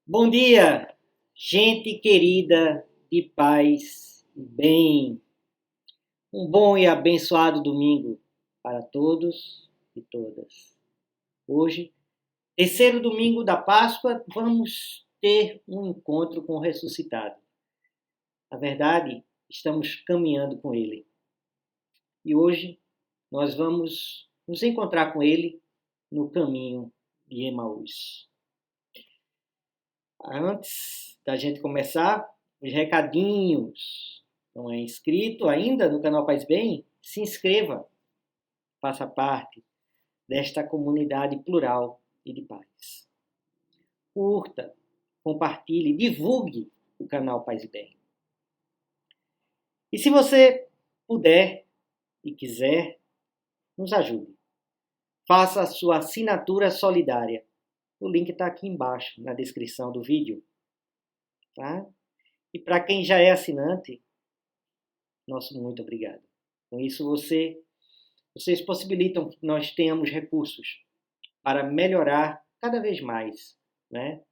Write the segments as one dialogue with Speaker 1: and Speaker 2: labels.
Speaker 1: Bom dia, gente querida de paz e bem. Um bom e abençoado domingo para todos e todas. Hoje, terceiro domingo da Páscoa, vamos ter um encontro com o ressuscitado. Na verdade, estamos caminhando com ele. E hoje nós vamos nos encontrar com ele no caminho de Emaús. Antes da gente começar, os recadinhos. Não é inscrito ainda no canal Paz Bem? Se inscreva, faça parte desta comunidade plural e de paz. Curta, compartilhe, divulgue o canal Paz e Bem. E se você puder e quiser, nos ajude. Faça a sua assinatura solidária. O link está aqui embaixo na descrição do vídeo. Tá? E para quem já é assinante, nosso muito obrigado. Com isso, vocês possibilitam que nós tenhamos recursos para melhorar cada vez mais, né,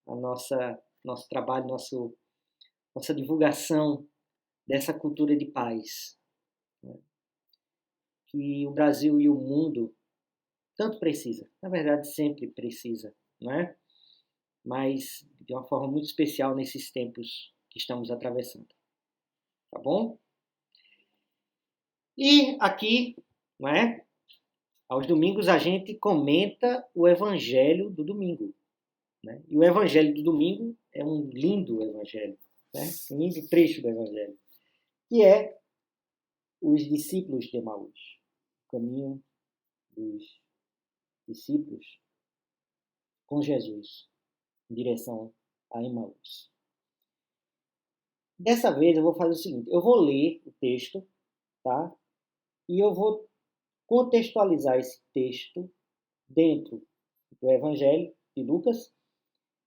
Speaker 1: nosso trabalho, nossa divulgação dessa cultura de paz, né, que o Brasil e o mundo tanto precisa. Na verdade, sempre precisa, né? Mas de uma forma muito especial nesses tempos que estamos atravessando. Tá bom? E aqui, não é? Aos domingos a gente comenta o Evangelho do domingo. Né? E o Evangelho do domingo é um lindo Evangelho, né? Um lindo trecho do Evangelho, que é os discípulos de Emaús, o caminho dos discípulos com Jesus em direção a Emaús. Dessa vez eu vou fazer o seguinte, eu vou ler o texto, tá? E eu vou contextualizar esse texto dentro do Evangelho de Lucas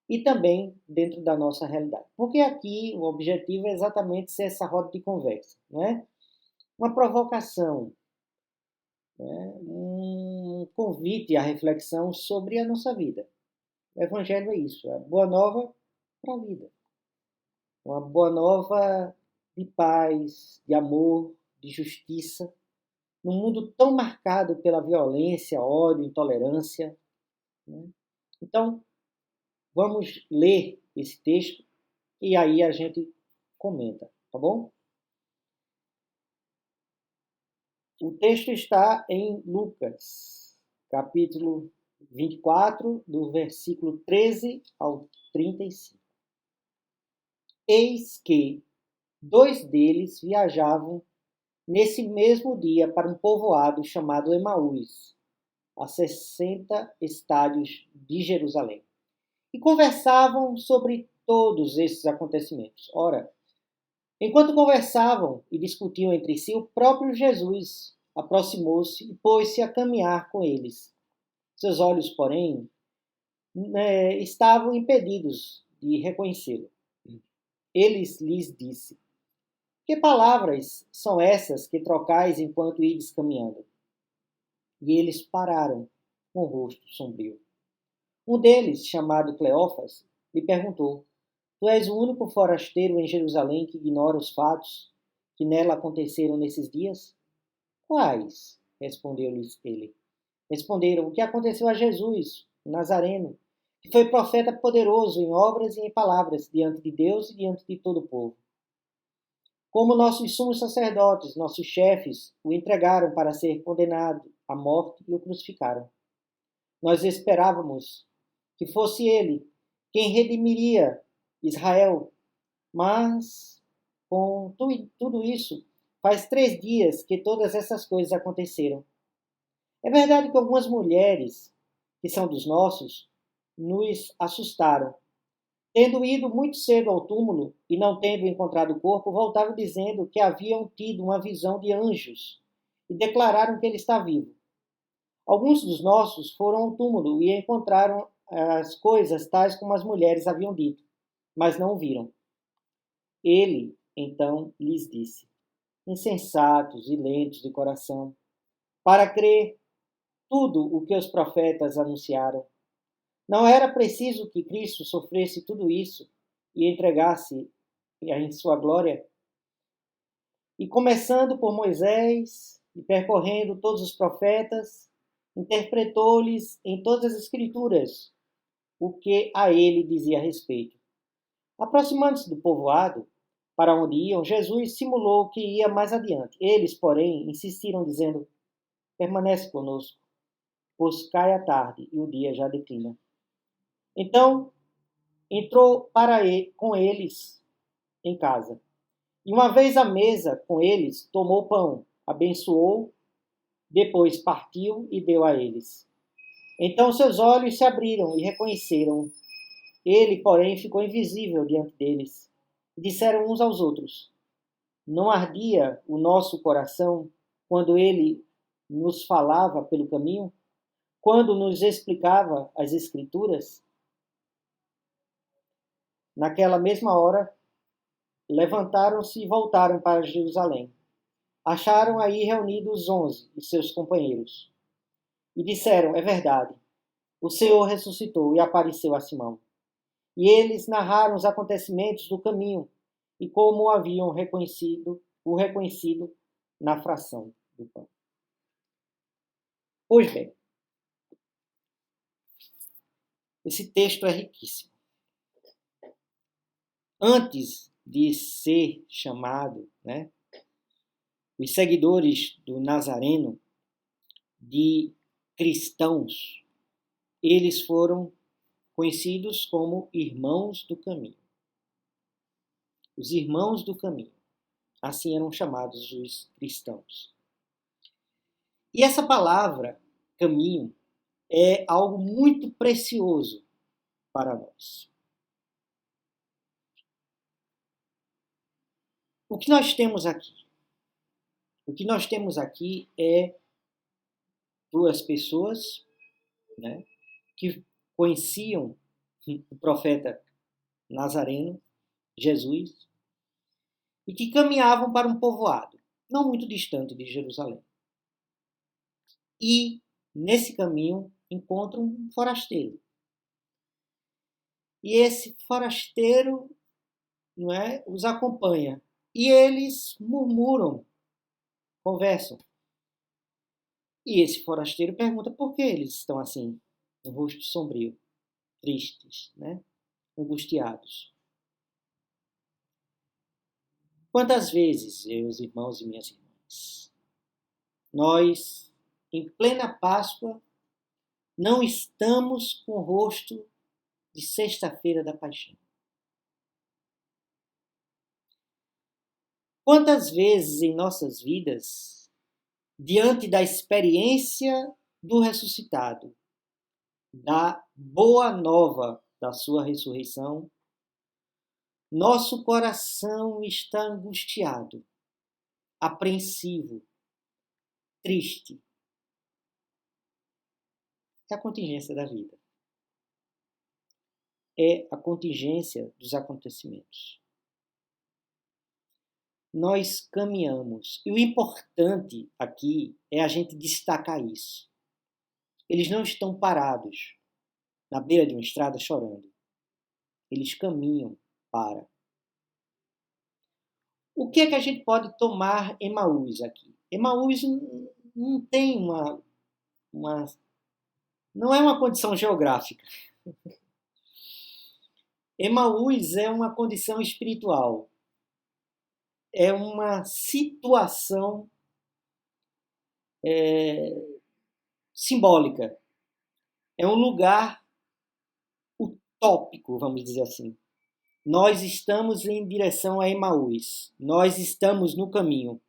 Speaker 1: e também dentro da nossa realidade. Porque aqui o objetivo é exatamente ser essa roda de conversa, né? Uma provocação, né? Um convite à reflexão sobre a nossa vida. O Evangelho é isso, é a boa nova para a vida. Uma boa nova de paz, de amor, de justiça, num mundo tão marcado pela violência, ódio, intolerância. Né? Então, vamos ler esse texto e aí a gente comenta, tá bom? O texto está em Lucas, capítulo 24, do versículo 13 ao 35. Eis que 2 deles viajavam nesse mesmo dia para um povoado chamado Emaús, a 60 estádios de Jerusalém, e conversavam sobre todos esses acontecimentos. Ora, enquanto conversavam e discutiam entre si, o próprio Jesus aproximou-se e pôs-se a caminhar com eles. Seus olhos, porém, estavam impedidos de reconhecê-lo. Ele lhes disse: Que palavras são essas que trocais enquanto ides caminhando? E eles pararam, com o rosto sombrio. Um deles, chamado Cleófas, lhe perguntou: Tu és o único forasteiro em Jerusalém que ignora os fatos que nela aconteceram nesses dias? Quais? Respondeu-lhes ele. Responderam: O que aconteceu a Jesus, o Nazareno, que foi profeta poderoso em obras e em palavras diante de Deus e diante de todo o povo. Como nossos sumos sacerdotes, nossos chefes, o entregaram para ser condenado à morte e o crucificaram. Nós esperávamos que fosse ele quem redimiria Israel, mas com tudo isso, faz 3 dias que todas essas coisas aconteceram. É verdade que algumas mulheres, que são dos nossos, nos assustaram. Tendo ido muito cedo ao túmulo e não tendo encontrado o corpo, voltaram dizendo que haviam tido uma visão de anjos e declararam que ele está vivo. Alguns dos nossos foram ao túmulo e encontraram as coisas tais como as mulheres haviam dito, mas não o viram. Ele, então, lhes disse: Insensatos e lentos de coração, para crer tudo o que os profetas anunciaram. Não era preciso que Cristo sofresse tudo isso e entregasse em sua glória? E começando por Moisés e percorrendo todos os profetas, interpretou-lhes em todas as Escrituras o que a ele dizia a respeito. Aproximando-se do povoado para onde iam, Jesus simulou que ia mais adiante. Eles, porém, insistiram, dizendo: permanece conosco, pois cai a tarde e o dia já declina. Então entrou com eles em casa. E uma vez à mesa com eles, tomou pão, abençoou, depois partiu e deu a eles. Então seus olhos se abriram e reconheceram. Ele, porém, ficou invisível diante deles. E disseram uns aos outros: não ardia o nosso coração quando ele nos falava pelo caminho? Quando nos explicava as Escrituras? Naquela mesma hora, levantaram-se e voltaram para Jerusalém. Acharam aí reunidos 11 e seus companheiros. E disseram: é verdade, o Senhor ressuscitou e apareceu a Simão. E eles narraram os acontecimentos do caminho e como o reconhecido na fração do pão. Pois bem, esse texto é riquíssimo. Antes de ser chamado, os seguidores do Nazareno de cristãos, eles foram conhecidos como irmãos do caminho. Os irmãos do caminho. Assim eram chamados os cristãos. E essa palavra, caminho, é algo muito precioso para nós. O que nós temos aqui? O que nós temos aqui é duas pessoas, que conheciam o profeta Nazareno, Jesus, e que caminhavam para um povoado, não muito distante de Jerusalém. E, nesse caminho, encontram um forasteiro. E esse forasteiro os acompanha. E eles murmuram, conversam. E esse forasteiro pergunta por que eles estão assim, com o rosto sombrio, tristes, angustiados. Quantas vezes, meus irmãos e minhas irmãs, nós, em plena Páscoa, não estamos com o rosto de Sexta-feira da Paixão? Quantas vezes em nossas vidas, diante da experiência do ressuscitado, da boa nova da sua ressurreição, nosso coração está angustiado, apreensivo, triste? É a contingência da vida. É a contingência dos acontecimentos. Nós caminhamos. E o importante aqui é a gente destacar isso. Eles não estão parados na beira de uma estrada chorando. Eles caminham para. O que é que a gente pode tomar Emaús aqui? Emaús não tem não é uma condição geográfica. Emaús é uma condição espiritual. É uma situação simbólica. É um lugar utópico, vamos dizer assim. Nós estamos em direção a Emaús. Nós estamos no caminho.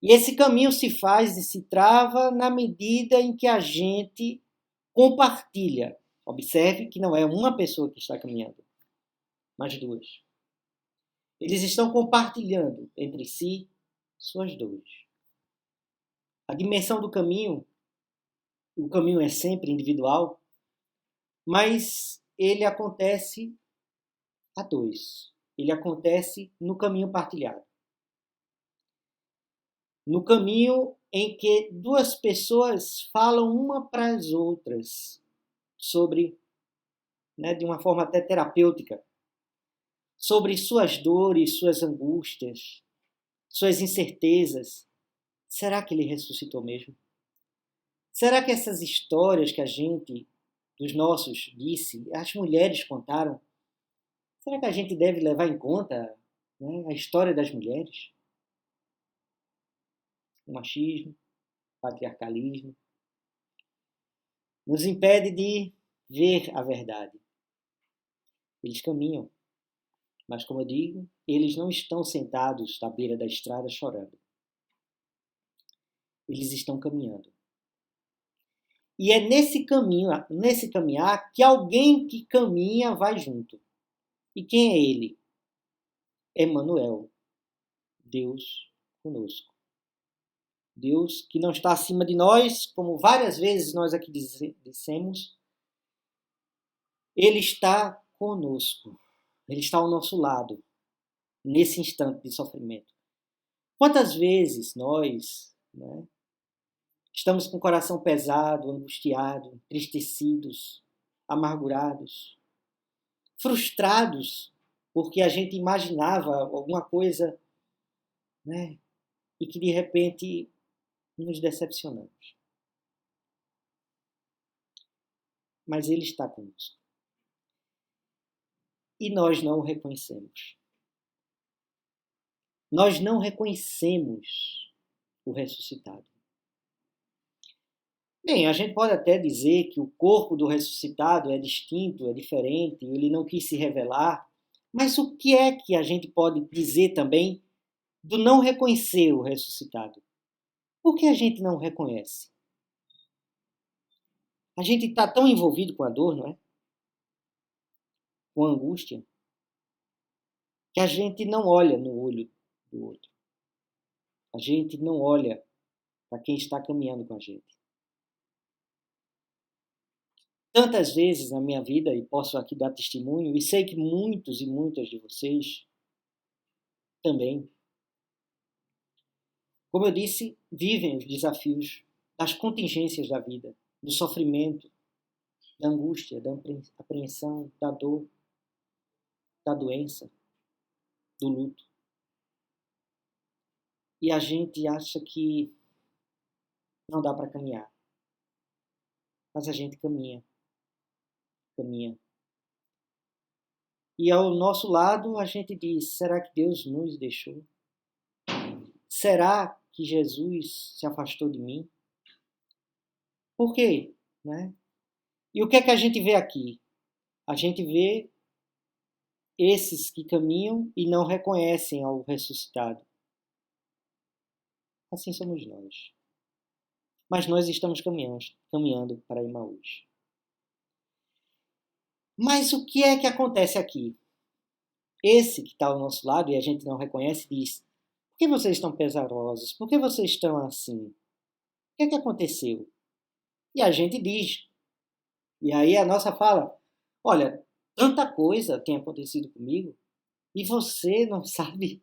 Speaker 1: E esse caminho se faz e se trava na medida em que a gente compartilha. Observe que não é uma pessoa que está caminhando, mas duas. Eles estão compartilhando entre si suas dores. A dimensão do caminho, o caminho é sempre individual, mas ele acontece a dois. Ele acontece no caminho partilhado. No caminho em que duas pessoas falam uma para as outras sobre né, de uma forma até terapêutica, sobre suas dores, suas angústias, suas incertezas. Será que ele ressuscitou mesmo? Será que essas histórias que a gente, dos nossos, disse, as mulheres contaram, será que a gente deve levar em conta, né, a história das mulheres? O machismo, o patriarcalismo, nos impede de ver a verdade. Eles caminham, mas como eu digo, eles não estão sentados à beira da estrada chorando. Eles estão caminhando. E é nesse caminhar, que alguém que caminha vai junto. E quem é ele? Emmanuel, Deus conosco. Deus que não está acima de nós, como várias vezes nós aqui dissemos, ele está conosco. Ele está ao nosso lado, nesse instante de sofrimento. Quantas vezes nós, né, estamos com o coração pesado, angustiado, entristecidos, amargurados, frustrados, porque a gente imaginava alguma coisa, né, e que de repente nos decepcionamos. Mas ele está conosco. E nós não o reconhecemos. Nós não reconhecemos o ressuscitado. Bem, a gente pode até dizer que o corpo do ressuscitado é distinto, é diferente, ele não quis se revelar, mas o que é que a gente pode dizer também do não reconhecer o ressuscitado? Por que a gente não reconhece? A gente está tão envolvido com a dor, não é? Com a angústia, que a gente não olha no olho do outro. A gente não olha para quem está caminhando com a gente. Tantas vezes na minha vida, e posso aqui dar testemunho, e sei que muitos e muitas de vocês também, como eu disse, vivem os desafios das contingências da vida, do sofrimento, da angústia, da apreensão, da dor, da doença, do luto. E a gente acha que não dá para caminhar. Mas a gente caminha. E ao nosso lado a gente diz, será que Deus nos deixou? Será que Jesus se afastou de mim? Por quê? Né? E o que é que a gente vê aqui? A gente vê esses que caminham e não reconhecem ao ressuscitado. Assim somos nós. Mas nós estamos caminhando para Emaús. Mas o que é que acontece aqui? Esse que está ao nosso lado e a gente não reconhece diz, por que vocês estão pesarosos? Por que vocês estão assim? O que é que aconteceu? E a gente diz. E aí a nossa fala, olha, tanta coisa tem acontecido comigo e você não sabe.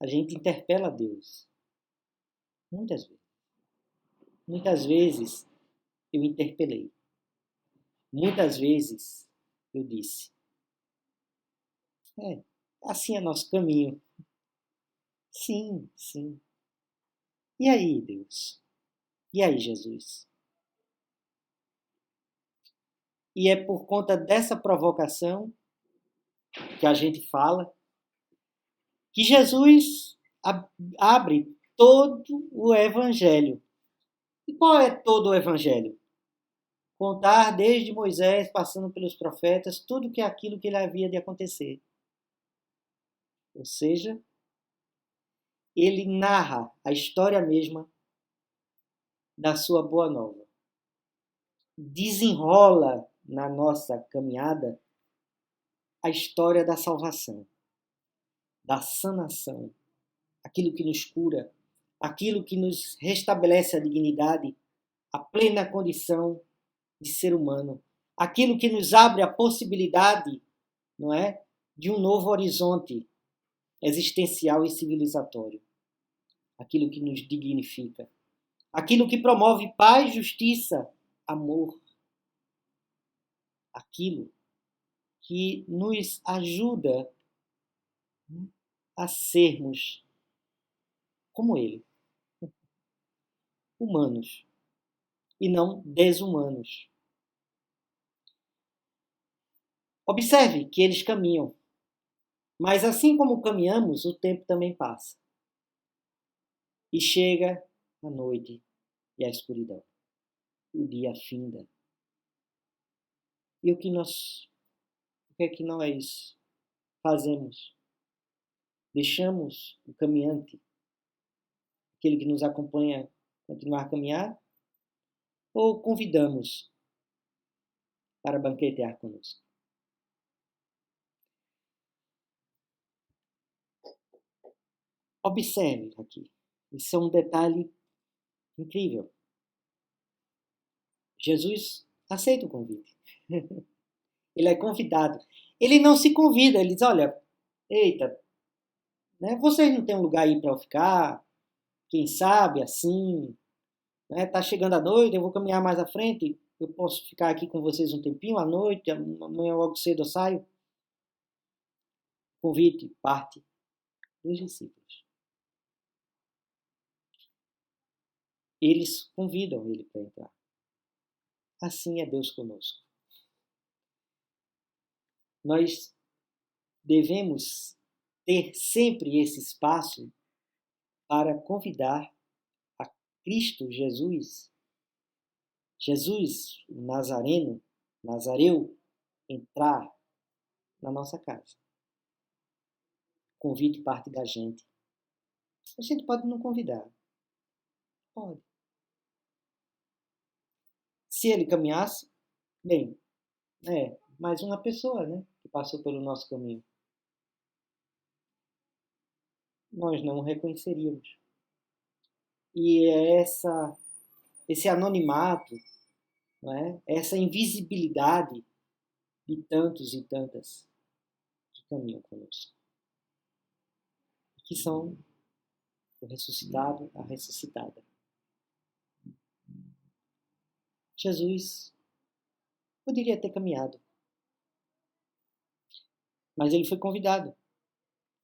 Speaker 1: A gente interpela Deus. Muitas vezes. Muitas vezes eu interpelei. Muitas vezes eu disse. Assim é nosso caminho. Sim, sim. E aí, Deus? E aí, Jesus? E é por conta dessa provocação que a gente fala que Jesus abre todo o Evangelho. E qual é todo o Evangelho? Contar desde Moisés, passando pelos profetas, tudo que é aquilo que ele havia de acontecer. Ou seja, ele narra a história mesma da sua boa nova. Desenrola na nossa caminhada a história da salvação, da sanação, aquilo que nos cura, aquilo que nos restabelece a dignidade, a plena condição de ser humano, aquilo que nos abre a possibilidade, não é, de um novo horizonte existencial e civilizatório, aquilo que nos dignifica, aquilo que promove paz, justiça, amor. aquilo que nos ajuda a sermos como Ele, humanos e não desumanos. Observe que eles caminham, mas assim como caminhamos, o tempo também passa. E chega a noite e a escuridão. O dia finda. E o que é que nós fazemos? Deixamos o caminhante, aquele que nos acompanha, continuar a caminhar? Ou convidamos para banquetear conosco? Observe aqui. Isso é um detalhe incrível. Jesus aceita o convite. Ele é convidado. Ele não se convida, ele diz, olha, eita, né, vocês não têm um lugar aí para eu ficar? Quem sabe, assim, né, tá chegando a noite, eu vou caminhar mais à frente, eu posso ficar aqui com vocês um tempinho à noite, amanhã logo cedo eu saio. Convite, parte dos discípulos. Eles convidam ele para entrar. Assim é Deus conosco. Nós devemos ter sempre esse espaço para convidar a Cristo Jesus, o Nazareno, Nazareu, entrar na nossa casa. O convite parte da gente. A gente pode não convidar. Pode. Se ele caminhasse, bem, mais uma pessoa, né, que passou pelo nosso caminho. Nós não o reconheceríamos. E é esse anonimato, né, essa invisibilidade de tantos e tantas que caminham conosco. Que são o ressuscitado, a ressuscitada. Jesus poderia ter caminhado, mas ele foi convidado.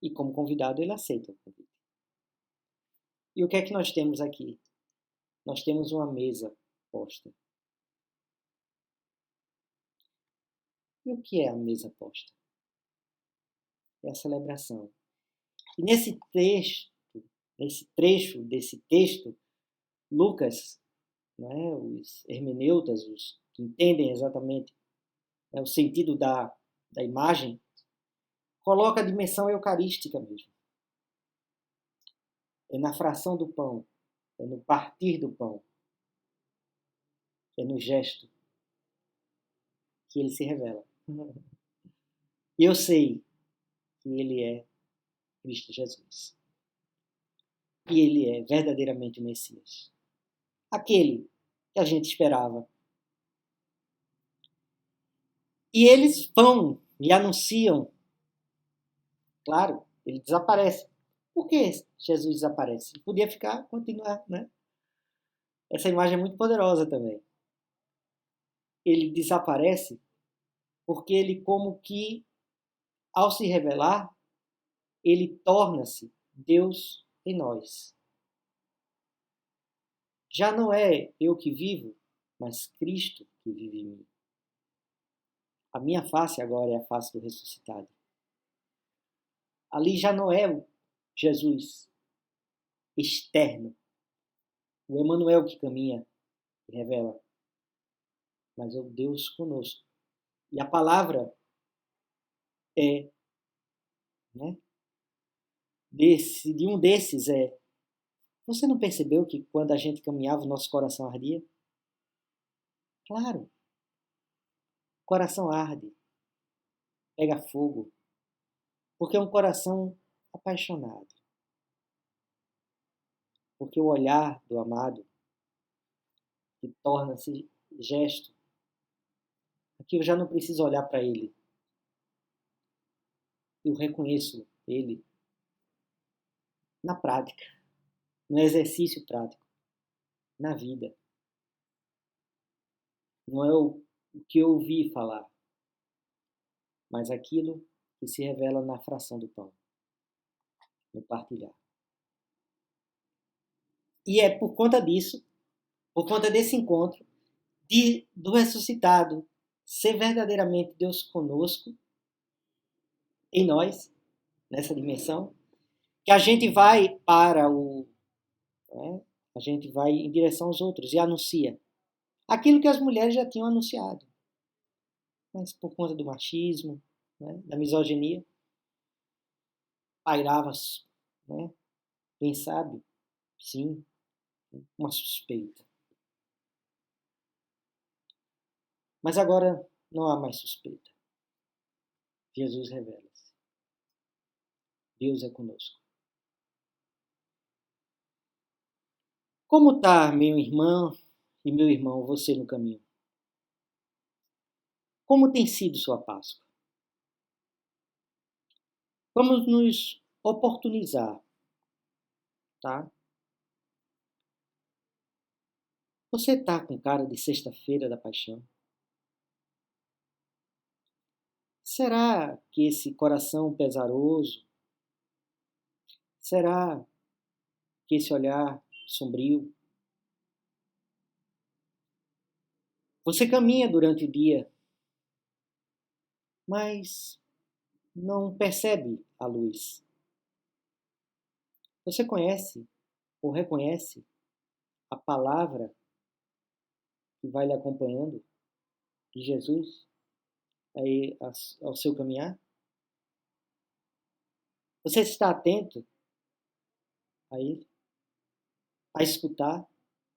Speaker 1: E como convidado, ele aceita o convite. E o que é que nós temos aqui? Nós temos uma mesa posta. E o que é a mesa posta? É a celebração. E nesse trecho desse texto, Lucas, né, os hermeneutas, os que entendem exatamente, né, o sentido da imagem, coloca a dimensão eucarística mesmo. É na fração do pão, é no partir do pão, é no gesto que ele se revela. E eu sei que ele é Cristo Jesus. E ele é verdadeiramente o Messias. Aquele que a gente esperava. E eles vão e anunciam. Claro, ele desaparece. Por que Jesus desaparece? Ele podia continuar, né? Essa imagem é muito poderosa também. Ele desaparece porque ele, como que, ao se revelar, ele torna-se Deus em nós. Já não é eu que vivo, mas Cristo que vive em mim. A minha face agora é a face do ressuscitado. Ali já não é o Jesus externo, o Emanuel que caminha e revela, mas é o Deus conosco. E a palavra é, né, de um desses é, você não percebeu que quando a gente caminhava o nosso coração ardia? Claro, o coração arde, pega fogo, porque é um coração apaixonado. Porque o olhar do amado que torna-se gesto. Aqui eu já não preciso olhar para ele. Eu reconheço ele na prática, no exercício prático, na vida. Não é o que eu ouvi falar, mas aquilo que se revela na fração do pão, no partilhar. E é por conta disso, por conta desse encontro, do ressuscitado ser verdadeiramente Deus conosco, em nós, nessa dimensão, que a gente vai para a gente vai em direção aos outros e anuncia aquilo que as mulheres já tinham anunciado. Mas por conta do machismo, da misoginia, pairava, quem sabe, sim, uma suspeita. Mas agora não há mais suspeita. Jesus revela-se. Deus é conosco. Como está, meu irmão e meu irmão, você no caminho? Como tem sido sua Páscoa? Vamos nos oportunizar, tá? Você está com cara de sexta-feira da paixão? Será que esse coração pesaroso, será que esse olhar sombrio, você caminha durante o dia, mas não percebe a luz? Você conhece ou reconhece a palavra que vai lhe acompanhando de Jesus aí ao seu caminhar? Você está atento a ele, a escutar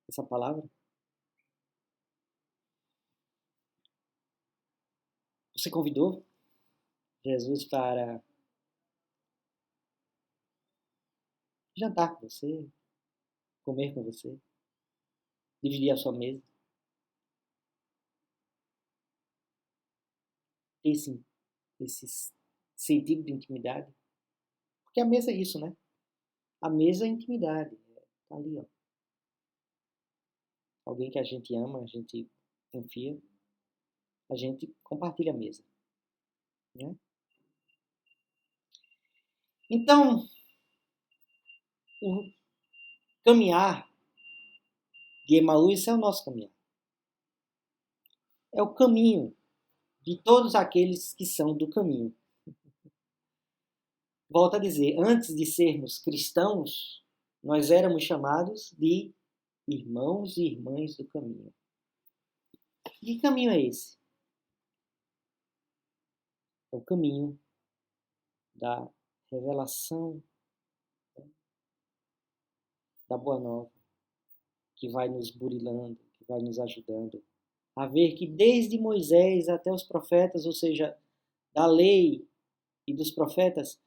Speaker 1: essa palavra? Você convidou Jesus para jantar com você, comer com você, dividir a sua mesa? Esse sentido de intimidade? Porque a mesa é isso, né? A mesa é intimidade. Tá ali, ó. Alguém que a gente ama, a gente confia, a gente compartilha a mesa, né? Então, o caminhar de Emaús é o nosso caminhar. É o caminho de todos aqueles que são do caminho. Volto a dizer, antes de sermos cristãos, nós éramos chamados de irmãos e irmãs do caminho. Que caminho é esse? É o caminho da revelação da Boa Nova, que vai nos burilando, que vai nos ajudando a ver que desde Moisés até os profetas, ou seja, da lei e dos profetas,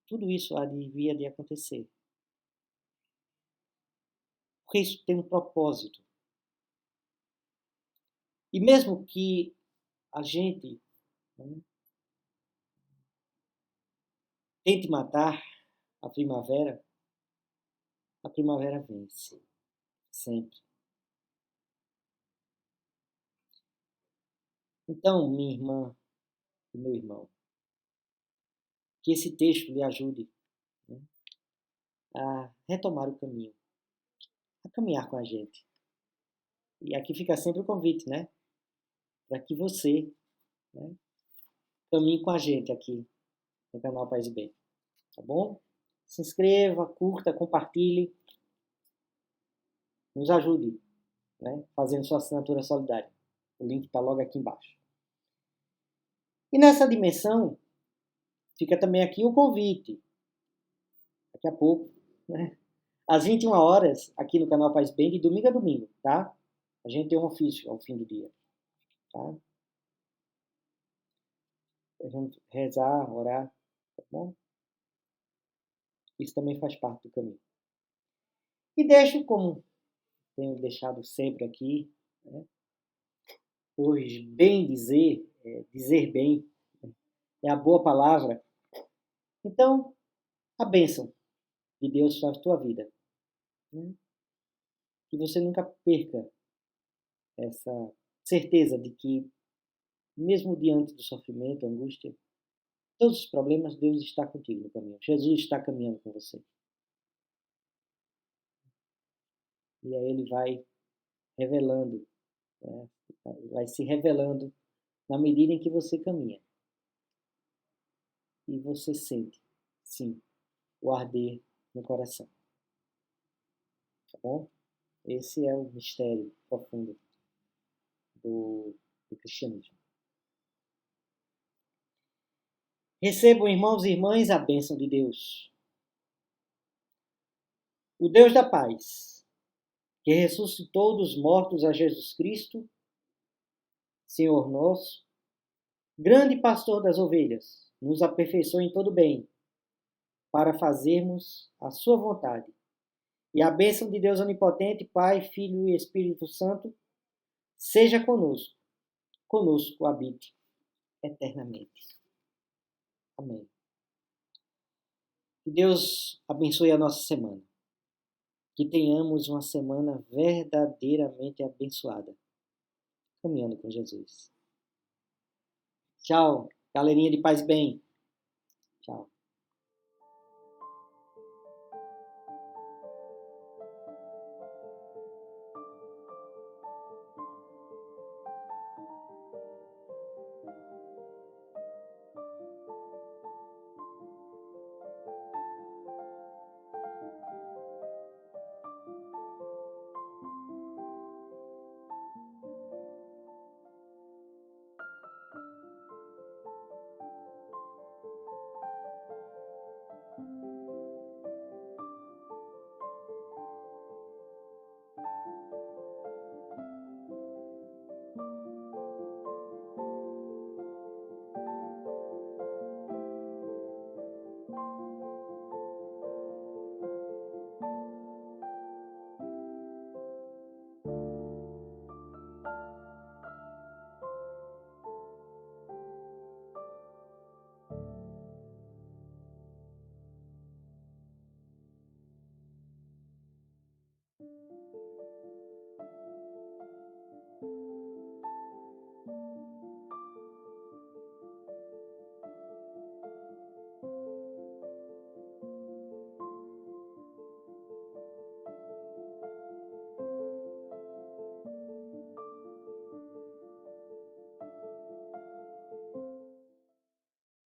Speaker 1: tudo isso havia de acontecer. Porque isso tem um propósito. E mesmo que a gente tente matar a primavera vence. Sempre. Então, minha irmã e meu irmão, que esse texto lhe ajude, né, a retomar o caminho, a caminhar com a gente. E aqui fica sempre o convite, né? Para que você, né, caminhe com a gente aqui no canal Paz e Bem. Tá bom? Se inscreva, curta, compartilhe. Nos ajude, né, fazendo sua assinatura solidária. O link está logo aqui embaixo. E nessa dimensão, fica também aqui o convite. Daqui a pouco, né? Às 21 horas, aqui no canal Paz Bem, de domingo a domingo, tá? A gente tem um ofício ao fim do dia, tá? A gente rezar, orar, tá bom? Isso também faz parte do caminho. E deixo, como tenho deixado sempre aqui, né? Pois bem dizer, dizer bem, é a boa palavra. Então, a bênção de Deus sobre a tua vida. Né? Que você nunca perca essa certeza de que mesmo diante do sofrimento, angústia, todos os problemas, Deus está contigo no caminho. Jesus está caminhando com você. E aí ele vai revelando, né? Vai se revelando na medida em que você caminha. E você sente, sim, o arder no coração. Tá bom? Esse é o mistério profundo do cristianismo. Recebam, irmãos e irmãs, a bênção de Deus. O Deus da paz, que ressuscitou dos mortos a Jesus Cristo, Senhor nosso, grande pastor das ovelhas, nos aperfeiçoe em todo bem, para fazermos a sua vontade. E a bênção de Deus onipotente, Pai, Filho e Espírito Santo, seja conosco habite eternamente. Amém. Que Deus abençoe a nossa semana. Que tenhamos uma semana verdadeiramente abençoada, caminhando com Jesus. Tchau, galerinha de paz e bem. Tchau.